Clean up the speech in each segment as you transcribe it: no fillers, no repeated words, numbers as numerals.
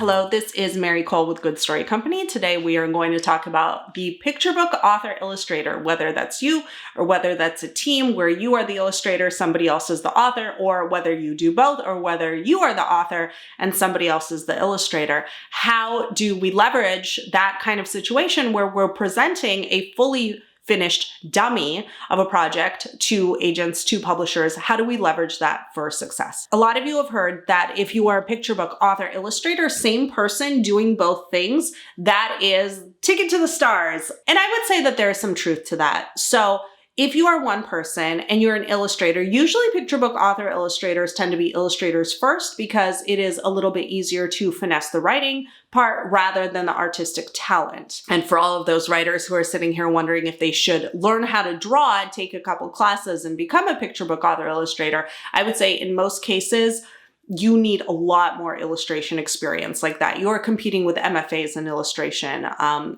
Hello, this is Mary Cole with Good Story Company. Today we are going to talk about the picture book author illustrator, whether that's you or whether that's a team where you are the illustrator, somebody else is the author, or whether you do both, or whether you are the author and somebody else is the illustrator. How do we leverage that kind of situation where we're presenting a fully finished dummy of a project to agents, to publishers? How do we leverage that for success? A lot of you have heard that if you are a picture book author illustrator, same person doing both things, that is ticket to the stars. And I would say that there is some truth to that. So if you are one person and you're an illustrator, usually picture book author illustrators tend to be illustrators first because it is a little bit easier to finesse the writing part rather than the artistic talent. And for all of those writers who are sitting here wondering if they should learn how to draw and take a couple classes and become a picture book author illustrator, I would say in most cases, you need a lot more illustration experience like that. You are competing with MFAs in illustration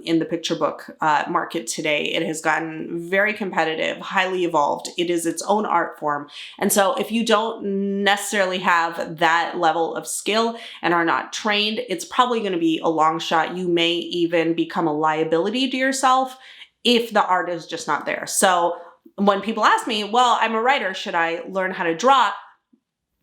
in the picture book market today. It has gotten very competitive, highly evolved. It is its own art form. And so if you don't necessarily have that level of skill and are not trained, it's probably going to be a long shot. You may even become a liability to yourself if the art is just not there. So when people ask me, well, I'm a writer, should I learn how to draw?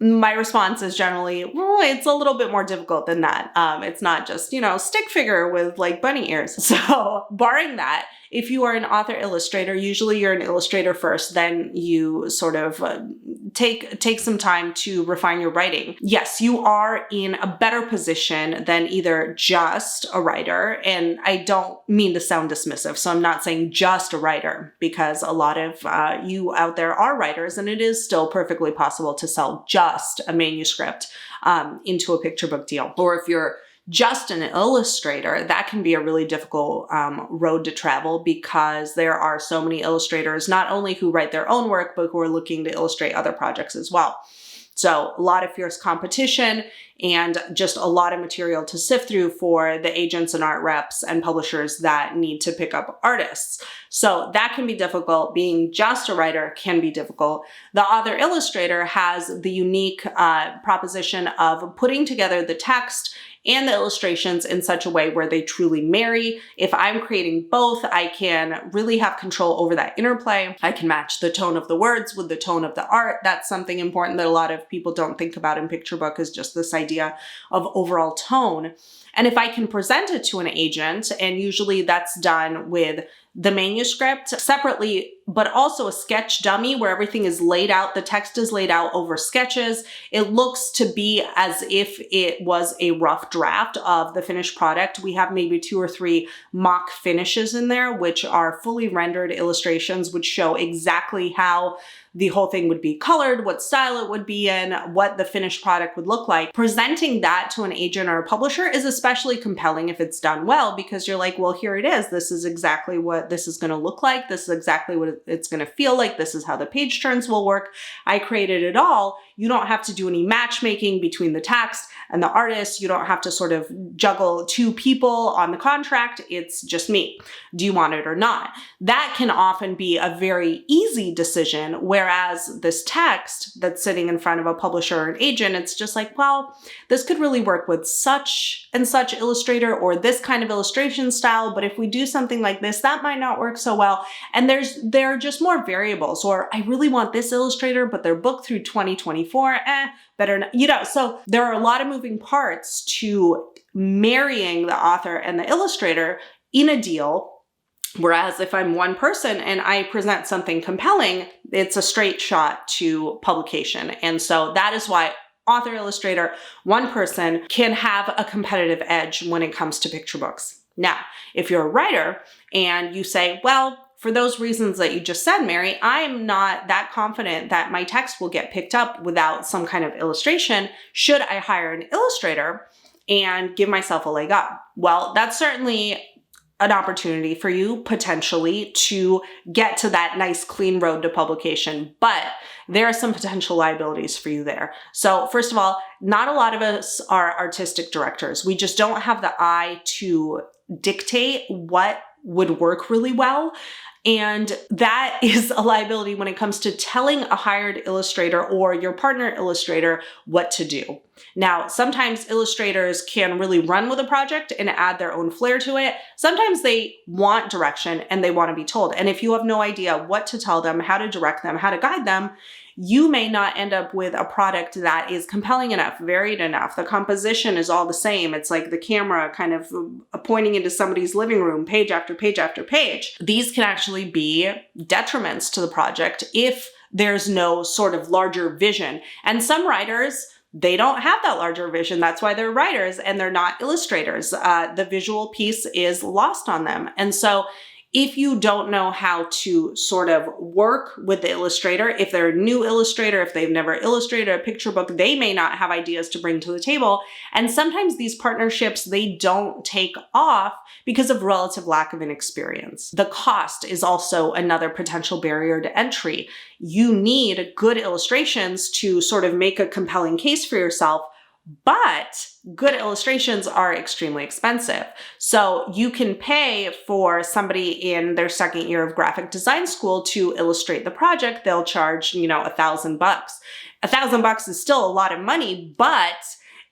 My response is generally, well, it's a little bit more difficult than that. It's not just, stick figure with like bunny ears. So barring that, if you are an author illustrator, usually you're an illustrator first, then you sort of take some time to refine your writing. Yes, you are in a better position than either just a writer. And I don't mean to sound dismissive. So I'm not saying just a writer, because a lot of you out there are writers, and it is still perfectly possible to sell just a manuscript into a picture book deal. Or if you're just an illustrator, that can be a really difficult road to travel, because there are so many illustrators, not only who write their own work, but who are looking to illustrate other projects as well. So a lot of fierce competition and just a lot of material to sift through for the agents and art reps and publishers that need to pick up artists. So that can be difficult. Being just a writer can be difficult. The author illustrator has the unique proposition of putting together the text and the illustrations in such a way where they truly marry. If I'm creating both, I can really have control over that interplay. I can match the tone of the words with the tone of the art. That's something important that a lot of people don't think about in picture book, is just this idea of overall tone. And if I can present it to an agent, and usually that's done with the manuscript separately, but also a sketch dummy where everything is laid out, the text is laid out over sketches. It looks to be as if it was a rough draft of the finished product. We have maybe 2 or 3 mock finishes in there, which are fully rendered illustrations, which show exactly how the whole thing would be colored, what style it would be in, what the finished product would look like. Presenting that to an agent or a publisher is especially compelling if it's done well, because you're like, well, here it is. This is exactly what this is going to look like. This is exactly what it's going to feel like. This is how the page turns will work. I created it all. You don't have to do any matchmaking between the text and the artist. You don't have to sort of juggle 2 people on the contract. It's just me. Do you want it or not? That can often be a very easy decision, whereas this text that's sitting in front of a publisher or an agent, it's just like, well, this could really work with such and such illustrator or this kind of illustration style, but if we do something like this, that might not work so well. And there are just more variables. Or I really want this illustrator, but they're booked through 2024. Better not, so there are a lot of moving parts to marrying the author and the illustrator in a deal. Whereas if I'm one person and I present something compelling, it's a straight shot to publication. And so that is why author, illustrator, one person can have a competitive edge when it comes to picture books. Now, if you're a writer and you say, well, for those reasons that you just said, Mary, I'm not that confident that my text will get picked up without some kind of illustration. Should I hire an illustrator and give myself a leg up? Well, that's certainly an opportunity for you potentially to get to that nice clean road to publication, but there are some potential liabilities for you there. So first of all, not a lot of us are artistic directors. We just don't have the eye to dictate what would work really well. And that is a liability when it comes to telling a hired illustrator or your partner illustrator what to do. Now, sometimes illustrators can really run with a project and add their own flair to it. Sometimes they want direction and they want to be told. And if you have no idea what to tell them, how to direct them, how to guide them, you may not end up with a product that is compelling enough, varied enough. The composition is all the same. It's like the camera kind of pointing into somebody's living room, page after page after page. These can actually be detriments to the project if there's no sort of larger vision. And some writers, they don't have that larger vision. That's why they're writers and they're not illustrators. The visual piece is lost on them. And so if you don't know how to sort of work with the illustrator, if they're a new illustrator, if they've never illustrated a picture book, they may not have ideas to bring to the table. And sometimes these partnerships, they don't take off because of relative lack of inexperience. The cost is also another potential barrier to entry. You need good illustrations to sort of make a compelling case for yourself, but good illustrations are extremely expensive. So you can pay for somebody in their second year of graphic design school to illustrate the project. They'll charge, $1,000. $1,000 is still a lot of money, but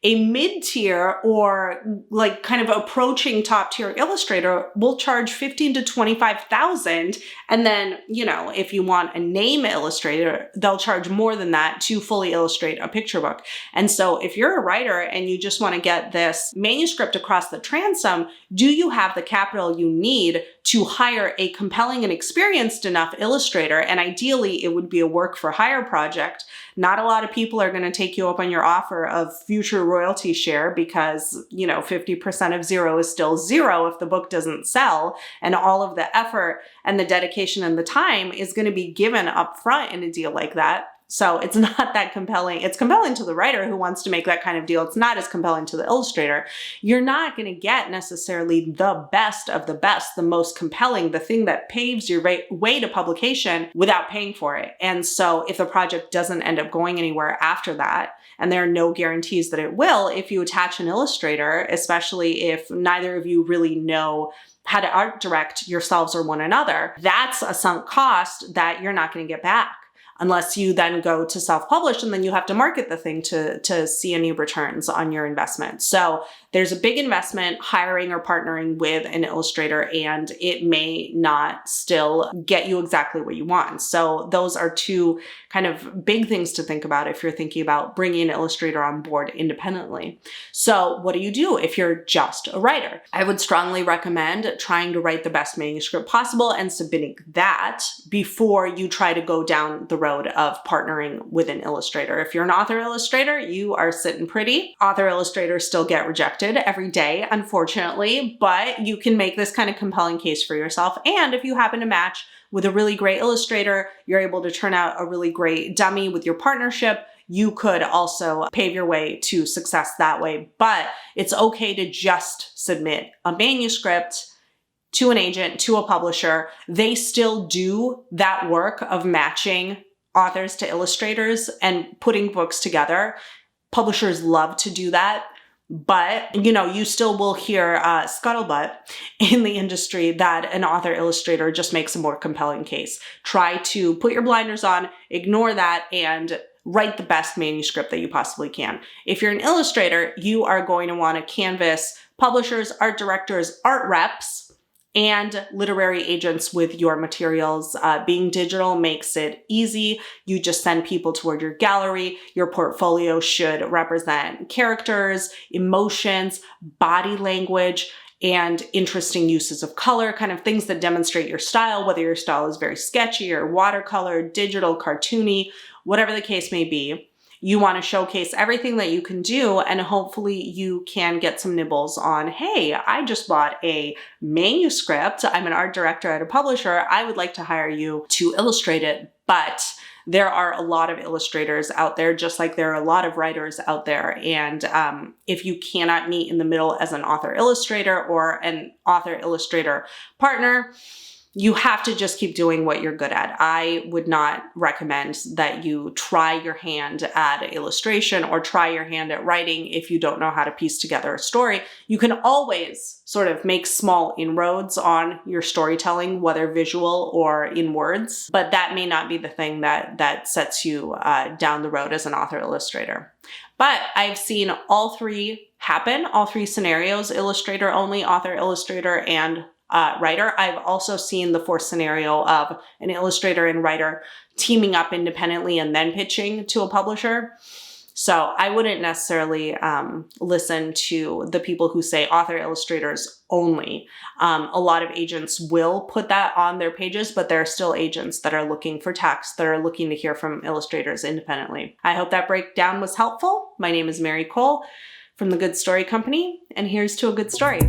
a mid-tier or like kind of approaching top-tier illustrator will charge $15,000 to $25,000. And then, if you want a name illustrator, they'll charge more than that to fully illustrate a picture book. And so if you're a writer and you just want to get this manuscript across the transom, do you have the capital you need to hire a compelling and experienced enough illustrator? And ideally, it would be a work for hire project. Not a lot of people are going to take you up on your offer of future royalty share because, 50% of zero is still zero if the book doesn't sell. And all of the effort and the dedication and the time is going to be given up front in a deal like that. So it's not that compelling. It's compelling to the writer who wants to make that kind of deal. It's not as compelling to the illustrator. You're not going to get necessarily the best of the best, the most compelling, the thing that paves your way to publication without paying for it. And so if the project doesn't end up going anywhere after that, and there are no guarantees that it will, if you attach an illustrator, especially if neither of you really know how to art direct yourselves or one another, that's a sunk cost that you're not going to get back. Unless you then go to self-publish and then you have to market the thing to see any returns on your investment. So there's a big investment hiring or partnering with an illustrator, and it may not still get you exactly what you want. So those are two kind of big things to think about if you're thinking about bringing an illustrator on board independently. So what do you do if you're just a writer? I would strongly recommend trying to write the best manuscript possible and submitting that before you try to go down the road of partnering with an illustrator. If you're an author illustrator, you are sitting pretty. Author illustrators still get rejected every day, unfortunately, but you can make this kind of compelling case for yourself. And if you happen to match with a really great illustrator, you're able to turn out a really great dummy with your partnership. You could also pave your way to success that way. But it's okay to just submit a manuscript to an agent, to a publisher. They still do that work of matching authors to illustrators and putting books together. Publishers love to do that. But, you still will hear scuttlebutt in the industry that an author illustrator just makes a more compelling case. Try to put your blinders on, ignore that, and write the best manuscript that you possibly can. If you're an illustrator, you are going to want to canvas publishers, art directors, art reps, and literary agents with your materials. Being digital makes it easy. You just send people toward your gallery. Your portfolio should represent characters, emotions, body language, and interesting uses of color, kind of things that demonstrate your style, whether your style is very sketchy or watercolor, digital, cartoony, whatever the case may be. You want to showcase everything that you can do, and hopefully you can get some nibbles on, hey, I just bought a manuscript. I'm an art director at a publisher. I would like to hire you to illustrate it. But there are a lot of illustrators out there, just like there are a lot of writers out there. And if you cannot meet in the middle as an author illustrator or an author illustrator partner, you have to just keep doing what you're good at. I would not recommend that you try your hand at illustration or try your hand at writing if you don't know how to piece together a story. You can always sort of make small inroads on your storytelling, whether visual or in words, but that may not be the thing that sets you down the road as an author illustrator. But I've seen all three happen, all three scenarios: illustrator only, author illustrator, and writer. I've also seen the fourth scenario of an illustrator and writer teaming up independently and then pitching to a publisher. So I wouldn't necessarily listen to the people who say author illustrators only. A lot of agents will put that on their pages, but there are still agents that are looking for text, that are looking to hear from illustrators independently. I hope that breakdown was helpful. My name is Mary Cole from The Good Story Company, and here's to a good story.